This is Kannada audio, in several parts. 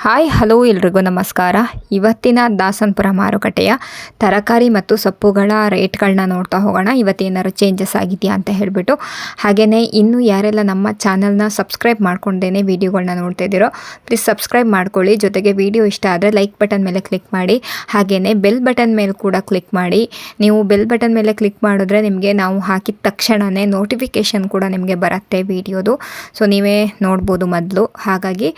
ಹಾಯ್ ಹಲೋ ಎಲ್ರಿಗೂ ನಮಸ್ಕಾರ. ಇವತ್ತಿನ ದಾಸನಪುರ ಮಾರುಕಟ್ಟೆಯ ತರಕಾರಿ ಮತ್ತು ಸೊಪ್ಪುಗಳ ರೇಟ್ಗಳನ್ನ ನೋಡ್ತಾ ಹೋಗೋಣ. ಇವತ್ತೇನಾದ್ರು ಚೇಂಜಸ್ ಆಗಿದೆಯಾ ಅಂತ ಹೇಳಿಬಿಟ್ಟು. ಹಾಗೆಯೇ ಇನ್ನೂ ಯಾರೆಲ್ಲ ನಮ್ಮ ಚಾನಲ್ನ ಸಬ್ಸ್ಕ್ರೈಬ್ ಮಾಡ್ಕೊಂಡೇನೆ ವೀಡಿಯೋಗಳನ್ನ ನೋಡ್ತಾ ಇದ್ದೀರೋ ಪ್ಲೀಸ್ ಸಬ್ಸ್ಕ್ರೈಬ್ ಮಾಡ್ಕೊಳ್ಳಿ. ಜೊತೆಗೆ ವಿಡಿಯೋ ಇಷ್ಟ ಆದರೆ ಲೈಕ್ ಬಟನ್ ಮೇಲೆ ಕ್ಲಿಕ್ ಮಾಡಿ. ಹಾಗೆಯೇ ಬೆಲ್ ಬಟನ್ ಮೇಲೆ ಕೂಡ ಕ್ಲಿಕ್ ಮಾಡಿ. ನೀವು ಬೆಲ್ ಬಟನ್ ಮೇಲೆ ಕ್ಲಿಕ್ ಮಾಡಿದ್ರೆ ನಿಮಗೆ ನಾವು ಹಾಕಿದ ತಕ್ಷಣವೇ ನೋಟಿಫಿಕೇಷನ್ ಕೂಡ ನಿಮಗೆ ಬರುತ್ತೆ ವಿಡಿಯೋದು. ಸೊ ನೀವೇ ನೋಡ್ಬೋದು ಮೊದಲು. ಹಾಗಾಗಿ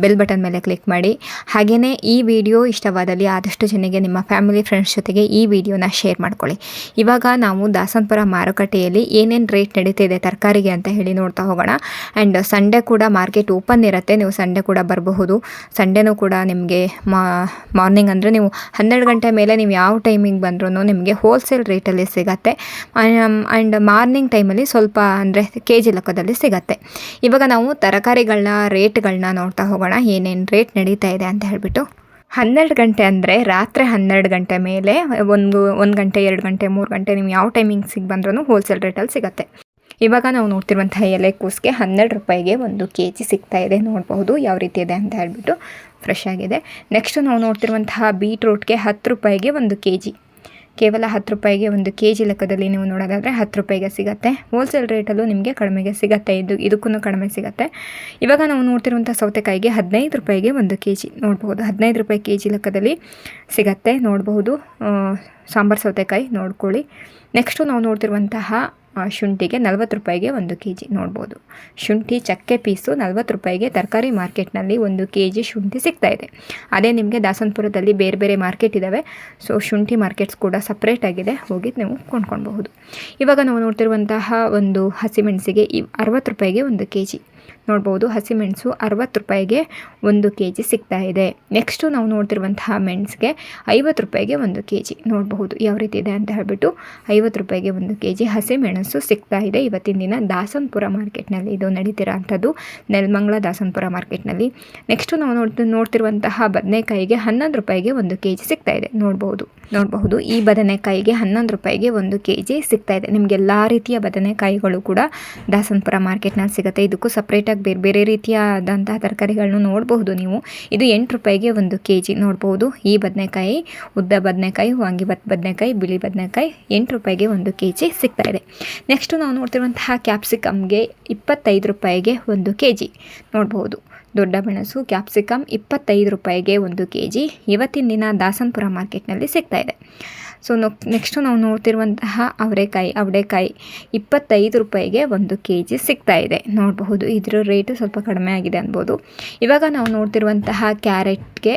ಬೆಲ್ ಬಟನ್ ಮೇಲೆ ಕ್ಲಿಕ್ ಮಾಡಿ. ಹಾಗೆಯೇ ಈ ವಿಡಿಯೋ ಇಷ್ಟವಾದಲ್ಲಿ ಆದಷ್ಟು ಜನಕ್ಕೆ ನಿಮ್ಮ ಫ್ಯಾಮಿಲಿ ಫ್ರೆಂಡ್ಸ್ ಜೊತೆಗೆ ಈ ವಿಡಿಯೋನ ಶೇರ್ ಮಾಡ್ಕೊಳ್ಳಿ. ಇವಾಗ ನಾವು ದಾಸನಪುರ ಮಾರುಕಟ್ಟೆಯಲ್ಲಿ ಏನೇನು ರೇಟ್ ನಡೀತಿದೆ ತರಕಾರಿಗೆ ಅಂತ ಹೇಳಿ ನೋಡ್ತಾ ಹೋಗೋಣ. ಆ್ಯಂಡ್ ಸಂಡೇ ಕೂಡ ಮಾರ್ಕೆಟ್ ಓಪನ್ ಇರುತ್ತೆ, ನೀವು ಸಂಡೇ ಕೂಡ ಬರಬಹುದು. ಸಂಡೇನೂ ಕೂಡ ನಿಮಗೆ ಮಾರ್ನಿಂಗ್ ಅಂದರೆ ನೀವು 12 ಗಂಟೆ ಮೇಲೆ ನೀವು ಯಾವ ಟೈಮಿಗೆ ಬಂದ್ರೂ ನಿಮಗೆ ಹೋಲ್ಸೇಲ್ ರೇಟಲ್ಲಿ ಸಿಗತ್ತೆ. ಆ್ಯಂಡ್ ಮಾರ್ನಿಂಗ್ ಟೈಮಲ್ಲಿ ಸ್ವಲ್ಪ ಅಂದರೆ ಕೆ ಜಿ ಲೆಕ್ಕದಲ್ಲಿ ಸಿಗತ್ತೆ. ಇವಾಗ ನಾವು ತರಕಾರಿಗಳನ್ನ ರೇಟ್ಗಳನ್ನ ನೋಡ್ತಾ ಹೋಗೋಣ, ಏನೇನು ರೇಟ್ ನಡೀತಾ ಇದೆ ಅಂತ ಹೇಳಿಬಿಟ್ಟು. 12 ಗಂಟೆ ಅಂದರೆ ರಾತ್ರಿ 12 ಗಂಟೆ ಮೇಲೆ ಒಂದು ಗಂಟೆ 2 ಗಂಟೆ 3 ಗಂಟೆ ನೀವು ಯಾವ ಟೈಮಿಂಗ್ಸಿಗೆ ಬಂದ್ರೂ ಹೋಲ್ಸೇಲ್ ರೇಟಲ್ಲಿ ಸಿಗುತ್ತೆ. ಇವಾಗ ನಾವು ನೋಡ್ತಿರುವಂತಹ ಎಲೆಕೋಸಿಗೆ 12 ರೂಪಾಯಿಗೆ 1 kg ಸಿಗ್ತಾ ಇದೆ. ನೋಡಬಹುದು ಯಾವ ರೀತಿ ಇದೆ ಅಂತ ಹೇಳ್ಬಿಟ್ಟು, ಫ್ರೆಶ್ ಆಗಿದೆ. ನೆಕ್ಸ್ಟ್ ನಾವು ನೋಡ್ತಿರುವಂತಹ ಬೀಟ್ರೂಟ್ಗೆ 10 ರೂಪಾಯಿಗೆ 1 kg, ಕೇವಲ 10 ರೂಪಾಯಿಗೆ 1 kg ಲೆಕ್ಕದಲ್ಲಿ ನೀವು ನೋಡೋದಾದರೆ 10 ರೂಪಾಯಿಗೆ ಸಿಗುತ್ತೆ. ಹೋಲ್ಸೇಲ್ ರೇಟಲ್ಲೂ ನಿಮಗೆ ಕಡಿಮೆಗೆ ಸಿಗುತ್ತೆ, ಇದಕ್ಕೂ ಕಡಿಮೆ ಸಿಗುತ್ತೆ. ಇವಾಗ ನಾವು ನೋಡ್ತಿರುವಂಥ ಸೌತೆಕಾಯಿಗೆ 15 ರೂಪಾಯಿಗೆ 1 kg ನೋಡ್ಬೋದು. 15 ರೂಪಾಯಿ kg ಲೆಕ್ಕದಲ್ಲಿ ಸಿಗತ್ತೆ, ನೋಡಬಹುದು. ಸಾಂಬಾರು ಸೌತೆಕಾಯಿ ನೋಡ್ಕೊಳ್ಳಿ. ನೆಕ್ಸ್ಟು ನಾವು ನೋಡ್ತಿರುವಂತಹ ಶುಂಠಿಗೆ 40 ರೂಪಾಯಿಗೆ 1 kg ನೋಡ್ಬೋದು. ಶುಂಠಿ ಚಕ್ಕೆ ಪೀಸು 40 ರೂಪಾಯಿಗೆ ತರಕಾರಿ ಮಾರ್ಕೆಟ್ನಲ್ಲಿ 1 kg ಶುಂಠಿ ಸಿಗ್ತಾ ಇದೆ. ಅದೇ ನಿಮಗೆ ದಾಸನಪುರದಲ್ಲಿ ಬೇರೆ ಬೇರೆ ಮಾರ್ಕೆಟ್ ಇದ್ದಾವೆ. ಸೊ ಶುಂಠಿ ಮಾರ್ಕೆಟ್ಸ್ ಕೂಡ ಸಪ್ರೇಟ್ ಆಗಿದೆ, ಹೋಗಿ ನೀವು ಕೊಂಡ್ಕೊಳ್ಬಹುದು. ಇವಾಗ ನಾವು ನೋಡ್ತಿರುವಂತಹ ಒಂದು ಹಸಿಮೆಣಸಿಗೆ 60 ರೂಪಾಯಿಗೆ 1 kg ನೋಡ್ಬೋದು. ಹಸಿಮೆಣಸು 60 ರೂಪಾಯಿಗೆ 1 kg ಸಿಗ್ತಾ ಇದೆ. ನೆಕ್ಸ್ಟು ನಾವು ನೋಡ್ತಿರುವಂತಹ ಮೆಣಸಿಗೆ 50 ರೂಪಾಯಿಗೆ 1 kg ನೋಡಬಹುದು ಯಾವ ರೀತಿ ಇದೆ ಅಂತ ಹೇಳ್ಬಿಟ್ಟು. 50 ರೂಪಾಯಿಗೆ 1 kg ಹಸಿಮೆಣಸು ಸಿಗ್ತಾ ಇದೆ ಇವತ್ತಿನ ದಿನ ದಾಸನಪುರ ಮಾರ್ಕೆಟ್ನಲ್ಲಿ. ಇದು ನಡೀತಿರೋ ಅಂಥದ್ದು ನೆಲಮಂಗಲ ದಾಸನಪುರ ಮಾರ್ಕೆಟ್ನಲ್ಲಿ. ನೆಕ್ಸ್ಟು ನಾವು ನೋಡ್ತಿರುವಂತಹ ಬದನೆಕಾಯಿಗೆ 11 ರೂಪಾಯಿಗೆ 1 kg ಸಿಗ್ತಾ ಇದೆ. ನೋಡಬಹುದು ಈ ಬದನೆಕಾಯಿಗೆ 11 ರೂಪಾಯಿಗೆ 1 kg ಸಿಗ್ತಾ ಇದೆ. ನಿಮಗೆಲ್ಲ ರೀತಿಯ ಬದನೆಕಾಯಿಗಳು ಕೂಡ ದಾಸನಪುರ ಮಾರ್ಕೆಟ್ನಲ್ಲಿ ಸಿಗುತ್ತೆ. ಇದಕ್ಕೂ ಸಪ್ರೇಟಾಗಿ ಬೇರೆ ಬೇರೆ ರೀತಿಯಾದಂತಹ ತರಕಾರಿಗಳನ್ನು ನೋಡಬಹುದು ನೀವು. ಇದು 8 ರೂಪಾಯಿಗೆ 1 kg ನೋಡಬಹುದು. ಈ ಬದನೆಕಾಯಿ, ಉದ್ದ ಬದನೆಕಾಯಿ, ವಾಂಗಿಭಾತ್ ಬದನೆಕಾಯಿ, ಬಿಳಿ ಬದನೆಕಾಯಿ 8 ರೂಪಾಯಿಗೆ 1 kg ಸಿಗ್ತಾ ಇದೆ. ನೆಕ್ಸ್ಟು ನಾವು ನೋಡ್ತಿರುವಂತಹ ಕ್ಯಾಪ್ಸಿಕಮ್ಗೆ 25 ರೂಪಾಯಿಗೆ 1 kg ನೋಡಬಹುದು. ದೊಡ್ಡ ಮೆಣಸು ಕ್ಯಾಪ್ಸಿಕಮ್ 25 ರೂಪಾಯಿಗೆ 1 kg ಇವತ್ತಿನ ದಿನ ದಾಸನಪುರ ಮಾರ್ಕೆಟ್ನಲ್ಲಿ ಸಿಗ್ತಾ ಇದೆ. ಸೊ ನೆಕ್ಸ್ಟು ನಾವು ನೋಡ್ತಿರುವಂತಹ ಅವರೆಕಾಯಿ 25 ರೂಪಾಯಿಗೆ 1 kg ಸಿಗ್ತಾ ಇದೆ. ನೋಡಬಹುದು ಇದರ ರೇಟು ಸ್ವಲ್ಪ ಕಡಿಮೆ ಆಗಿದೆ ಅನ್ಬೋದು. ಇವಾಗ ನಾವು ನೋಡ್ತಿರುವಂತಹ ಕ್ಯಾರೆಟ್ಗೆ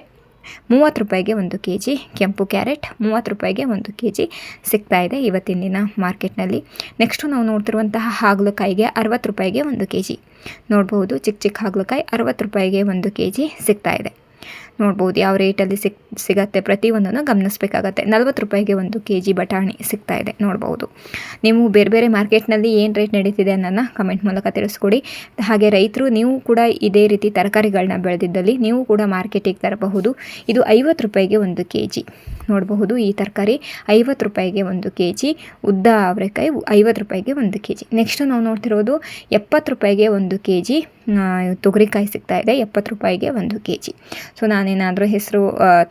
30 ರೂಪಾಯಿಗೆ 1 kg, ಕೆಂಪು ಕ್ಯಾರೆಟ್ 30 ರೂಪಾಯಿಗೆ 1 kg ಸಿಗ್ತಾ ಇದೆ ಇವತ್ತಿನ ದಿನ ಮಾರ್ಕೆಟ್ನಲ್ಲಿ. ನೆಕ್ಸ್ಟು ನಾವು ನೋಡ್ತಿರುವಂತಹ ಹಾಗಲಕಾಯಿಗೆ 60 ರೂಪಾಯಿಗೆ 1 kg ನೋಡಬಹುದು. ಚಿಕ್ಕ ಹಾಗಲಕಾಯಿ 60 ರೂಪಾಯಿಗೆ 1 kg ಸಿಗ್ತಾ ಇದೆ. ನೋಡ್ಬೋದು ಯಾವ ರೇಟಲ್ಲಿ ಸಿಗತ್ತೆ ಪ್ರತಿಯೊಂದನ್ನು ಗಮನಿಸಬೇಕಾಗತ್ತೆ. 40 ರೂಪಾಯಿಗೆ 1 kg ಬಟಾಣಿ ಸಿಗ್ತಾ ಇದೆ. ನೋಡ್ಬೋದು. ನೀವು ಬೇರೆ ಬೇರೆ ಮಾರ್ಕೆಟ್ನಲ್ಲಿ ಏನು ರೇಟ್ ನಡೀತಿದೆ ಅನ್ನೋದನ್ನ ಕಮೆಂಟ್ ಮೂಲಕ ತಿಳಿಸ್ಕೊಡಿ. ಹಾಗೆ ರೈತರು ನೀವು ಕೂಡ ಇದೇ ರೀತಿ ತರಕಾರಿಗಳನ್ನ ಬೆಳೆದಿದ್ದಲ್ಲಿ ನೀವು ಕೂಡ ಮಾರ್ಕೆಟಿಗೆ ತರಬಹುದು. ಇದು 50 ರೂಪಾಯಿಗೆ 1 kg ನೋಡಬಹುದು. ಈ ತರಕಾರಿ 50 ರೂಪಾಯಿಗೆ 1 kg, ಉದ್ದ ಅವರೆಕಾಯಿ 50 ರೂಪಾಯಿಗೆ 1 kg. ನೆಕ್ಸ್ಟ್ ನಾವು ನೋಡ್ತಿರೋದು 70 ರೂಪಾಯಿಗೆ 1 kg ತೊಗರಿಕಾಯಿ ಸಿಗ್ತಾ ಇದೆ. 70 ರೂಪಾಯಿಗೆ 1 kg. ಸೊ ನಾನೇನಾದರೂ ಹೆಸರು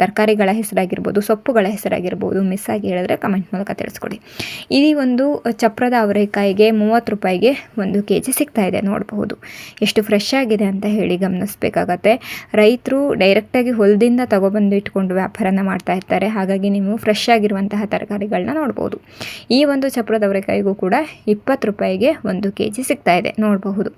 ತರಕಾರಿಗಳ ಹೆಸರಾಗಿರ್ಬೋದು, ಸೊಪ್ಪುಗಳ ಹೆಸರಾಗಿರ್ಬೋದು ಮಿಸ್ ಆಗಿ ಹೇಳಿದ್ರೆ ಕಮೆಂಟ್ ಮೂಲಕ ತಿಳಿಸ್ಕೊಡಿ. ಈ ಒಂದು ಚಪ್ರದ ಅವರೆಕಾಯಿಗೆ 30 ರೂಪಾಯಿಗೆ 1 kg ಸಿಗ್ತಾ ಇದೆ. ನೋಡಬಹುದು ಎಷ್ಟು ಫ್ರೆಶ್ ಆಗಿದೆ ಅಂತ ಹೇಳಿ ಗಮನಿಸಬೇಕಾಗತ್ತೆ. ರೈತರು ಡೈರೆಕ್ಟಾಗಿ ಹೊಲದಿಂದ ತಗೊಬಂದು ಇಟ್ಕೊಂಡು ವ್ಯಾಪಾರನ ಮಾಡ್ತಾ ಇರ್ತಾರೆ. ಹಾಗಾಗಿ ನೀವು ಫ್ರೆಶ್ ಆಗಿರುವಂತಹ ತರಕಾರಿಗಳನ್ನ ನೋಡ್ಬೋದು. ಈ ಒಂದು ಚಪ್ರದ ಅವರೆಕಾಯಿಗೂ ಕೂಡ 20 ರೂಪಾಯಿಗೆ 1 kg ಸಿಗ್ತಾ ಇದೆ. ನೋಡಬಹುದು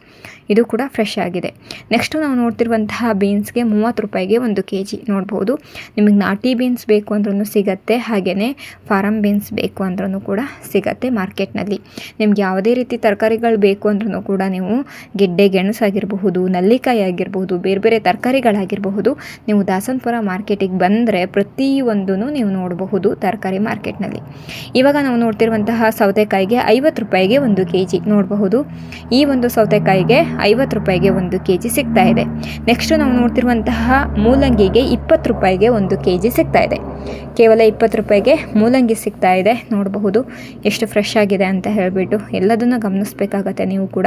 ಇದು ಕೂಡ ಫ್ರೆಶ್ ಆಗಿದೆ. ನೆಕ್ಸ್ಟು ನಾವು ನೋಡ್ತಿರುವಂತಹ ಬೀನ್ಸ್ಗೆ 30 ರೂಪಾಯಿಗೆ 1 kg ನೋಡ್ಬೋದು. ನಿಮಗೆ ನಾಟಿ ಬೀನ್ಸ್ ಬೇಕು ಅಂದ್ರೂ ಸಿಗತ್ತೆ, ಹಾಗೆಯೇ ಫಾರಮ್ ಬೀನ್ಸ್ ಬೇಕು ಅಂದ್ರೂ ಕೂಡ ಸಿಗತ್ತೆ ಮಾರ್ಕೆಟ್ನಲ್ಲಿ. ನಿಮ್ಗೆ ಯಾವುದೇ ರೀತಿ ತರಕಾರಿಗಳು ಬೇಕು ಅಂದ್ರೂ ಕೂಡ ನೀವು ಗೆಡ್ಡೆ ಗೆಣಸು ಆಗಿರಬಹುದು, ನಲ್ಲಿಕಾಯಿ ಆಗಿರಬಹುದು, ಬೇರೆ ಬೇರೆ ತರಕಾರಿಗಳಾಗಿರಬಹುದು, ನೀವು ದಾಸನಪುರ ಮಾರ್ಕೆಟಿಗೆ ಬಂದರೆ ಪ್ರತಿಯೊಂದೂ ನೀವು ನೋಡಬಹುದು ತರಕಾರಿ ಮಾರ್ಕೆಟ್ನಲ್ಲಿ. ಇವಾಗ ನಾವು ನೋಡ್ತಿರುವಂತಹ ಸೌತೆಕಾಯಿಗೆ 50 ರೂಪಾಯಿಗೆ 1 kg ನೋಡಬಹುದು. ಈ ಒಂದು ಸೌತೆಕಾಯಿಗೆ 50 ರೂಪಾಯಿಗೆ 1 kg ಸಿಗ್ತಾ ಇದೆ. ನೆಕ್ಸ್ಟ್ ನಾವು ನೋಡ್ತಿರುವಂತಹ ಮೂಲಂಗಿಗೆ 20 ರೂಪಾಯಿಗೆ 1 kg ಸಿಗ್ತಾ ಇದೆ. ಕೇವಲ 20 ರೂಪಾಯಿಗೆ ಮೂಲಂಗಿ ಸಿಗ್ತಾ ಇದೆ. ನೋಡಬಹುದು ಎಷ್ಟು ಫ್ರೆಶ್ ಆಗಿದೆ ಅಂತ ಹೇಳಿಬಿಟ್ಟು ಎಲ್ಲದನ್ನು ಗಮನಿಸಬೇಕಾಗತ್ತೆ ನೀವು ಕೂಡ.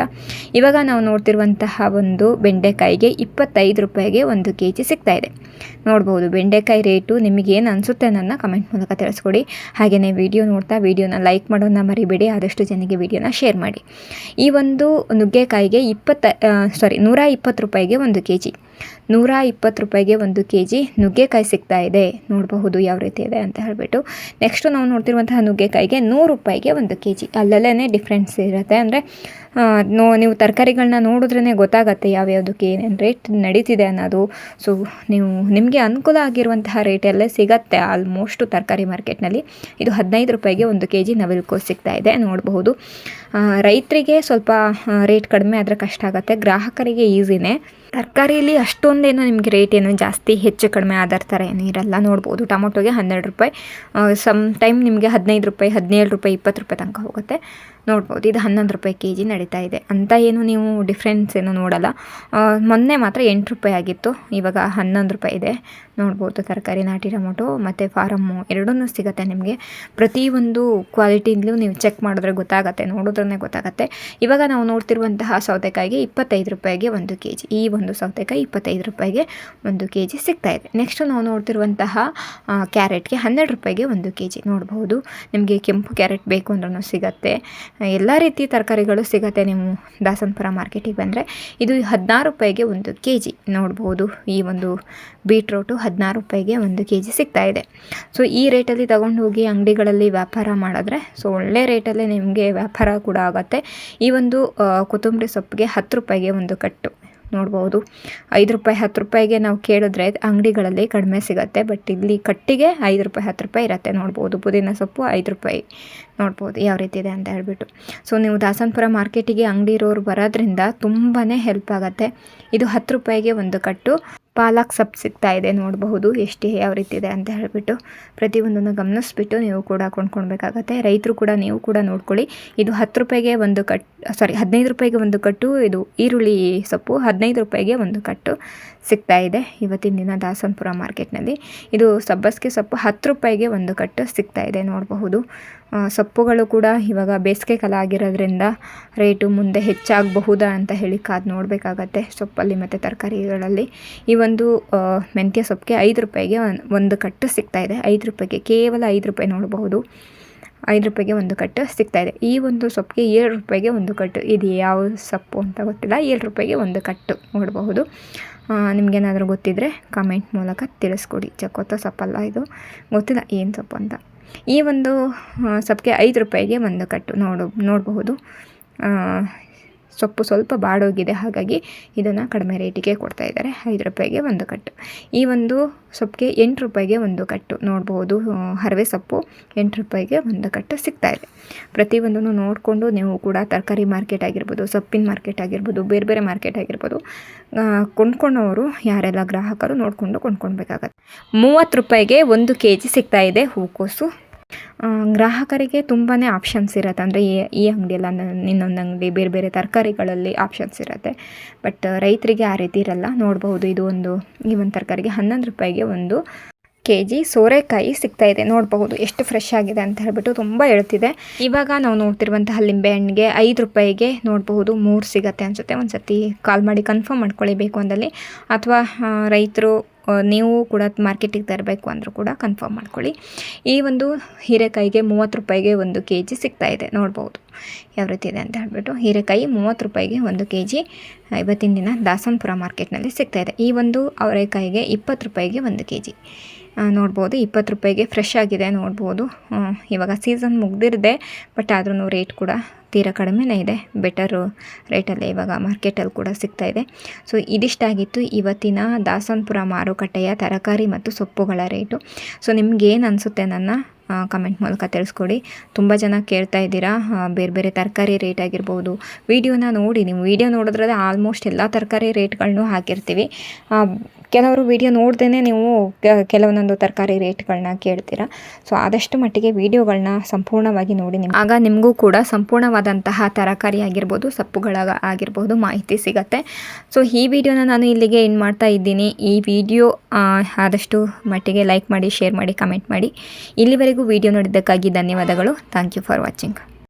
ಇವಾಗ ನಾವು ನೋಡ್ತಿರುವಂತಹ ಒಂದು ಬೆಂಡೆಕಾಯಿಗೆ 25 ರೂಪಾಯಿಗೆ 1 kg ಸಿಗ್ತಾ ಇದೆ. ನೋಡ್ಬೋದು ಬೆಂಡೆಕಾಯಿ ರೇಟು ನಿಮಗೇನು ಅನಿಸುತ್ತೆ ನನ್ನ ಕಮೆಂಟ್ ಮೂಲಕ ತಿಳಿಸ್ಕೊಡಿ. ಹಾಗೆಯೇ ವಿಡಿಯೋ ನೋಡ್ತಾ ವಿಡಿಯೋನ ಲೈಕ್ ಮಾಡೋದನ್ನ ಮರಿಬೇಡಿ. ಆದಷ್ಟು ಜನಕ್ಕೆ ವಿಡಿಯೋನ ಶೇರ್ ಮಾಡಿ. ಈ ಒಂದು ನುಗ್ಗೆಕಾಯಿಗೆ 120 ರೂಪಾಯಿಗೆ 1 kg, 120 ರೂಪಾಯಿಗೆ 1 kg ನುಗ್ಗೆಕಾಯಿ ಸಿಗ್ತಾ ಇದೆ. ನೋಡಬಹುದು ಯಾವ ರೀತಿ ಇದೆ ಅಂತ ಹೇಳಿಬಿಟ್ಟು. ನೆಕ್ಸ್ಟು ನಾವು ನೋಡ್ತಿರುವಂತಹ ನುಗ್ಗೆಕಾಯಿಗೆ 100 ರೂಪಾಯಿಗೆ 1 kg. ಅಲ್ಲಲ್ಲೇ ಡಿಫ್ರೆನ್ಸ್ ಇರುತ್ತೆ. ಅಂದರೆ ನೀವು ತರಕಾರಿಗಳನ್ನ ನೋಡಿದ್ರೇ ಗೊತ್ತಾಗತ್ತೆ ಯಾವ್ಯಾವುದಕ್ಕೆ ಏನೇನು ರೇಟ್ ನಡೀತಿದೆ ಅನ್ನೋದು. ಸೊ ನಿಮಗೆ ಅನುಕೂಲ ಆಗಿರುವಂತಹ ರೇಟಲ್ಲೇ ಸಿಗತ್ತೆ ಆಲ್ಮೋಸ್ಟು ತರಕಾರಿ ಮಾರ್ಕೆಟ್ನಲ್ಲಿ. ಇದು 15 ರೂಪಾಯಿಗೆ 1 kg ನವಿಲುಕೋಸು ಸಿಗ್ತಾ ಇದೆ. ನೋಡಬಹುದು ರೈತರಿಗೆ ಸ್ವಲ್ಪ ರೇಟ್ ಕಡಿಮೆ ಆದರೆ ಕಷ್ಟ ಆಗುತ್ತೆ, ಗ್ರಾಹಕರಿಗೆ ಈಸಿನೇ. ತರಕಾರಿಯಲ್ಲಿ ಅಷ್ಟೊಂದೇನು ನಿಮಗೆ ರೇಟ್ ಏನು ಜಾಸ್ತಿ ಹೆಚ್ಚು ಕಡಿಮೆ ಆಧಾರ ಥರ ಏನು ಇರಲ್ಲ. ನೋಡ್ಬೋದು ಟೊಮೊಟೊಗೆ 12 ರೂಪಾಯಿ, ಸಮ್ ಟೈಮ್ ನಿಮಗೆ 15 ರೂಪಾಯಿ, 17 ರೂಪಾಯಿ, 20 ರೂಪಾಯಿ ತನಕ ಹೋಗುತ್ತೆ. ನೋಡ್ಬೋದು ಇದು 11 ರೂಪಾಯಿ kg ನಡೀತಾ ಇದೆ ಅಂತ ಏನು ನೀವು ಡಿಫ್ರೆನ್ಸ್ ಏನು ನೋಡಲ್ಲ. ಮೊನ್ನೆ ಮಾತ್ರ 8 ರೂಪಾಯಿ ಆಗಿತ್ತು, ಇವಾಗ 11 ರೂಪಾಯಿ ಇದೆ. ನೋಡ್ಬೋದು ತರಕಾರಿ ನಾಟಿ ಟೊಮೊಟೊ ಮತ್ತು ಫಾರಮ್ಮು ಎರಡೂ ಸಿಗುತ್ತೆ ನಿಮಗೆ. ಪ್ರತಿಯೊಂದು ಕ್ವಾಲಿಟಿಯಿಂದಲೂ ನೀವು ಚೆಕ್ ಮಾಡಿದ್ರೆ ಗೊತ್ತಾಗುತ್ತೆ, ನೋಡಿದ್ರೇ ಗೊತ್ತಾಗುತ್ತೆ. ಇವಾಗ ನಾವು ನೋಡ್ತಿರುವಂತಹ ಸೌತೆಕಾಯಿಗೆ 25 ರೂಪಾಯಿಗೆ 1 kg. ಈ ಒಂದು ಸೌತೆಕಾಯಿ 25 ರೂಪಾಯಿಗೆ 1 kg ಸಿಗ್ತಾ ಇದೆ. ನೆಕ್ಸ್ಟು ನಾವು ನೋಡ್ತಿರುವಂತಹ ಕ್ಯಾರೆಟ್ಗೆ 12 ರೂಪಾಯಿಗೆ 1 kg. ನೋಡ್ಬೋದು ನಿಮಗೆ ಕೆಂಪು ಕ್ಯಾರೆಟ್ ಬೇಕು ಅಂದ್ರೂ ಸಿಗುತ್ತೆ. ಎಲ್ಲ ರೀತಿ ತರಕಾರಿಗಳು ಸಿಗುತ್ತೆ ನೀವು ದಾಸನಪುರ ಮಾರ್ಕೆಟಿಗೆ ಬಂದರೆ. ಇದು 16 ರೂಪಾಯಿಗೆ 1 kg. ನೋಡ್ಬೋದು ಈ ಒಂದು ಬೀಟ್ರೂಟು 16 ರೂಪಾಯಿಗೆ 1 kg ಸಿಗ್ತಾ ಇದೆ. ಸೊ ಈ ರೇಟಲ್ಲಿ ತಗೊಂಡು ಹೋಗಿ ಅಂಗಡಿಗಳಲ್ಲಿ ವ್ಯಾಪಾರ ಮಾಡಿದ್ರೆ ಸೊ ಒಳ್ಳೆ ರೇಟಲ್ಲೇ ನಿಮಗೆ ವ್ಯಾಪಾರ ಕೂಡ ಆಗುತ್ತೆ. ಈ ಒಂದು ಕೊತ್ತಂಬರಿ ಸೊಪ್ಪಿಗೆ 10 ರೂಪಾಯಿಗೆ 1 ಕಟ್ಟು. ನೋಡ್ಬೋದು 5 ರೂಪಾಯಿ 10 ರೂಪಾಯಿಗೆ ನಾವು ಕೇಳಿದ್ರೆ ಅಂಗಡಿಗಳಲ್ಲಿ ಕಡಿಮೆ ಸಿಗುತ್ತೆ, ಬಟ್ ಇಲ್ಲಿ ಕಟ್ಟಿಗೆ 5 ರೂಪಾಯಿ 10 ರೂಪಾಯಿ ಇರುತ್ತೆ. ನೋಡ್ಬೋದು ಪುದೀನ ಸೊಪ್ಪು 5 ರೂಪಾಯಿ. ನೋಡ್ಬೋದು ಯಾವ ರೀತಿ ಇದೆ ಅಂತ ಹೇಳ್ಬಿಟ್ಟು. ಸೊ ನೀವು ದಾಸನಪುರ ಮಾರ್ಕೆಟಿಗೆ ಅಂಗಡಿ ಇರೋರು ಬರೋದ್ರಿಂದ ತುಂಬಾ ಹೆಲ್ಪ್ ಆಗುತ್ತೆ. ಇದು 10 ರೂಪಾಯಿಗೆ 1 ಕಟ್ಟು ಪಾಲಕ್ ಸೊಪ್ಪು ಸಿಗ್ತಾ ಇದೆ. ನೋಡಬಹುದು ಎಷ್ಟು ಯಾವ ರೀತಿ ಇದೆ ಅಂತ ಹೇಳಿಬಿಟ್ಟು. ಪ್ರತಿಯೊಂದನ್ನು ಗಮನಿಸ್ಬಿಟ್ಟು ನೀವು ಕೂಡ ಕೊಂಡ್ಕೊಳ್ಬೇಕಾಗತ್ತೆ. ರೈತರು ಕೂಡ ನೀವು ಕೂಡ ನೋಡ್ಕೊಳ್ಳಿ. ಇದು 10 ರೂಪಾಯಿಗೆ 1 ಕಟ್ಟು, 15 ರೂಪಾಯಿಗೆ 1 ಕಟ್ಟು. ಇದು ಈರುಳ್ಳಿ ಸೊಪ್ಪು 15 ರೂಪಾಯಿಗೆ 1 ಕಟ್ಟು ಸಿಗ್ತಾ ಇದೆ ಇವತ್ತಿನ ದಿನ ದಾಸನಪುರ ಮಾರ್ಕೆಟ್ನಲ್ಲಿ. ಇದು ಸಬ್ಬಸಿಗೆ ಸೊಪ್ಪು 10 ರೂಪಾಯಿಗೆ 1 ಕಟ್ಟು ಸಿಗ್ತಾ ಇದೆ. ನೋಡಬಹುದು ಸೊಪ್ಪುಗಳು ಕೂಡ ಇವಾಗ ಬೇಸಿಗೆ ಕಾಲ ಆಗಿರೋದ್ರಿಂದ ರೇಟು ಮುಂದೆ ಹೆಚ್ಚಾಗಬಹುದಾ ಅಂತ ಹೇಳಿ ಕಾದು ನೋಡಬೇಕಾಗತ್ತೆ ಸೊಪ್ಪಲ್ಲಿ ಮತ್ತು ತರಕಾರಿಗಳಲ್ಲಿ. ಈ ಒಂದು ಮೆಂತ್ಯ ಸೊಪ್ಪಿಗೆ 5 ರೂಪಾಯಿಗೆ 1 ಕಟ್ಟು ಸಿಗ್ತಾ ಇದೆ. 5 ರೂಪಾಯಿಗೆ ಕೇವಲ 5 ರೂಪಾಯಿ. ನೋಡಬಹುದು 5 ರೂಪಾಯಿಗೆ 1 ಕಟ್ಟು ಸಿಗ್ತಾ ಇದೆ. ಈ ಒಂದು ಸೊಪ್ಪಿಗೆ 7 ರೂಪಾಯಿಗೆ 1 ಕಟ್ಟು. ಇದು ಯಾವ ಸೊಪ್ಪು ಅಂತ ಗೊತ್ತಿಲ್ಲ, 7 ರೂಪಾಯಿಗೆ 1 ಕಟ್ಟು. ನೋಡಬಹುದು ನಿಮಗೇನಾದರೂ ಗೊತ್ತಿದ್ದರೆ ಕಮೆಂಟ್ ಮೂಲಕ ತಿಳಿಸ್ಕೊಡಿ. ಚಕ್ಕೋತ ಸೊಪ್ಪಲ್ಲ ಇದು, ಗೊತ್ತಿಲ್ಲ ಏನು ಸೊಪ್ಪು ಅಂತ. ಈ ಒಂದು ಸೊಪ್ಪಿಗೆ 5 ರೂಪಾಯಿಗೆ 1 ಕಟ್ಟು. ನೋಡಬಹುದು ಸೊಪ್ಪು ಸ್ವಲ್ಪ ಬಾಡೋಗಿದೆ, ಹಾಗಾಗಿ ಇದನ್ನು ಕಡಿಮೆ ರೇಟಿಗೆ ಕೊಡ್ತಾ ಇದ್ದಾರೆ. 5 ರೂಪಾಯಿಗೆ 1 ಕಟ್ಟು. ಈ ಒಂದು ಸೊಪ್ಪಿಗೆ 8 ರೂಪಾಯಿಗೆ 1 ಕಟ್ಟು. ನೋಡ್ಬೋದು ಹರವೆ ಸೊಪ್ಪು 8 ರೂಪಾಯಿಗೆ 1 ಕಟ್ಟು ಸಿಗ್ತಾ ಇದೆ. ಪ್ರತಿಯೊಂದನ್ನು ನೋಡಿಕೊಂಡು ನೀವು ಕೂಡ ತರಕಾರಿ ಮಾರ್ಕೆಟ್ ಆಗಿರ್ಬೋದು, ಸೊಪ್ಪಿನ ಮಾರ್ಕೆಟ್ ಆಗಿರ್ಬೋದು, ಬೇರೆ ಬೇರೆ ಮಾರ್ಕೆಟ್ ಆಗಿರ್ಬೋದು, ಕೊಂಡ್ಕೊಂಡವರು ಯಾರೆಲ್ಲ ಗ್ರಾಹಕರು ನೋಡಿಕೊಂಡು ಕೊಂಡ್ಕೊಳ್ಬೇಕಾಗತ್ತೆ. 30 ರೂಪಾಯಿಗೆ 1 kg ಸಿಗ್ತಾ ಇದೆ ಹೂಕೋಸು. ಗ್ರಾಹಕರಿಗೆ ತುಂಬಾ ಆಪ್ಷನ್ಸ್ ಇರುತ್ತೆ. ಅಂದರೆ ಈ ಅಂಗಡಿಯಲ್ಲ, ಇನ್ನೊಂದು ಅಂಗಡಿ, ಬೇರೆ ಬೇರೆ ತರಕಾರಿಗಳಲ್ಲಿ ಆಪ್ಷನ್ಸ್ ಇರುತ್ತೆ. ಬಟ್ ರೈತರಿಗೆ ಆ ರೀತಿ ಇರಲ್ಲ. ನೋಡಬಹುದು ಇದು ಈ ಒಂದು ತರಕಾರಿಗೆ 11 ರೂಪಾಯಿಗೆ 1 kg ಸೋರೆಕಾಯಿ ಸಿಗ್ತಾ ಇದೆ. ನೋಡಬಹುದು ಎಷ್ಟು ಫ್ರೆಶ್ ಆಗಿದೆ ಅಂತ ಹೇಳ್ಬಿಟ್ಟು ತುಂಬ ಹೇಳ್ತಿದೆ. ಇವಾಗ ನಾವು ನೋಡ್ತಿರುವಂತಹ ಲಿಂಬೆಹಣ್ಣಿಗೆ 5 ರೂಪಾಯಿಗೆ ನೋಡಬಹುದು 3 ಸಿಗತ್ತೆ ಅನಿಸುತ್ತೆ. ಒಂದು ಸರ್ತಿ ಕಾಲ್ ಮಾಡಿ ಕನ್ಫರ್ಮ್ ಮಾಡ್ಕೊಳ್ಳೇಬೇಕು ಅಂದಲ್ಲಿ, ಅಥವಾ ರೈತರು ನೀವು ಕೂಡ ಮಾರ್ಕೆಟಿಗೆ ತರಬೇಕು ಅಂದರೂ ಕೂಡ ಕನ್ಫರ್ಮ್ ಮಾಡ್ಕೊಳ್ಳಿ. ಈ ಒಂದು ಹೀರೆಕಾಯಿಗೆ 30 ರೂಪಾಯಿಗೆ 1 kg ಸಿಗ್ತಾ ಇದೆ. ನೋಡ್ಬೋದು ಯಾವ ರೀತಿ ಇದೆ ಅಂತ ಹೇಳ್ಬಿಟ್ಟು. ಹೀರೆಕಾಯಿ 30 ರೂಪಾಯಿಗೆ 1 kg ಇವತ್ತಿನ ದಿನ ದಾಸನಪುರ ಮಾರ್ಕೆಟ್ನಲ್ಲಿ ಸಿಗ್ತಾ ಇದೆ. ಈ ಒಂದು ಅವರೆಕಾಯಿಗೆ 20 ರೂಪಾಯಿಗೆ 1 kg. ನೋಡ್ಬೋದು 20 ರೂಪಾಯಿಗೆ ಫ್ರೆಶ್ ಆಗಿದೆ. ನೋಡ್ಬೋದು ಇವಾಗ ಸೀಸನ್ ಮುಗ್ದಿರಿದೆ, ಬಟ್ ಆದ್ರೂ ರೇಟ್ ಕೂಡ ತೀರಾ ಕಡಿಮೆನೇ ಇದೆ. ಬೆಟರು ರೇಟಲ್ಲೇ ಇವಾಗ ಮಾರ್ಕೆಟಲ್ಲಿ ಕೂಡ ಸಿಗ್ತಾ ಇದೆ. ಸೊ ಇದಿಷ್ಟಾಗಿತ್ತು ಇವತ್ತಿನ ದಾಸನಪುರ ಮಾರುಕಟ್ಟೆಯ ತರಕಾರಿ ಮತ್ತು ಸೊಪ್ಪುಗಳ ರೇಟು. ಸೊ ನಿಮ್ಗೇನು ಅನಿಸುತ್ತೆ ನನ್ನ ಕಮೆಂಟ್ ಮೂಲಕ ತಿಳಿಸ್ಕೊಡಿ. ತುಂಬ ಜನ ಕೇಳ್ತಾ ಇದ್ದೀರಾ ಬೇರೆ ಬೇರೆ ತರಕಾರಿ ರೇಟ್ ಆಗಿರ್ಬೋದು. ವಿಡಿಯೋನ ನೋಡಿ, ನೀವು ವಿಡಿಯೋ ನೋಡಿದ್ರೆ ಆಲ್ಮೋಸ್ಟ್ ಎಲ್ಲ ತರಕಾರಿ ರೇಟ್ಗಳನ್ನೂ ಹಾಕಿರ್ತೀವಿ. ಕೆಲವರು ವಿಡಿಯೋ ನೋಡ್ದೇ ನೀವು ಕೆಲವೊಂದೊಂದು ತರಕಾರಿ ರೇಟ್ಗಳನ್ನ ಕೇಳ್ತೀರಾ. ಸೊ ಆದಷ್ಟು ಮಟ್ಟಿಗೆ ವಿಡಿಯೋಗಳನ್ನ ಸಂಪೂರ್ಣವಾಗಿ ನೋಡಿ, ಆಗ ನಿಮಗೂ ಕೂಡ ಸಂಪೂರ್ಣವಾದಂತಹ ತರಕಾರಿ ಆಗಿರ್ಬೋದು, ಸೊಪ್ಪುಗಳ ಆಗಿರ್ಬೋದು ಮಾಹಿತಿ ಸಿಗತ್ತೆ. ಸೊ ಈ ವಿಡಿಯೋನ ನಾನು ಇಲ್ಲಿಗೆ ಎಂಡ್ ಮಾಡ್ತಾ ಇದ್ದೀನಿ. ಈ ವಿಡಿಯೋ ಆದಷ್ಟು ಮಟ್ಟಿಗೆ ಲೈಕ್ ಮಾಡಿ, ಶೇರ್ ಮಾಡಿ, ಕಮೆಂಟ್ ಮಾಡಿ. ಇಲ್ಲಿವರೆಗೂ ವಿಡಿಯೋ ನೋಡಿದ್ದಕ್ಕಾಗಿ ಧನ್ಯವಾದಗಳು. Thank you for watching.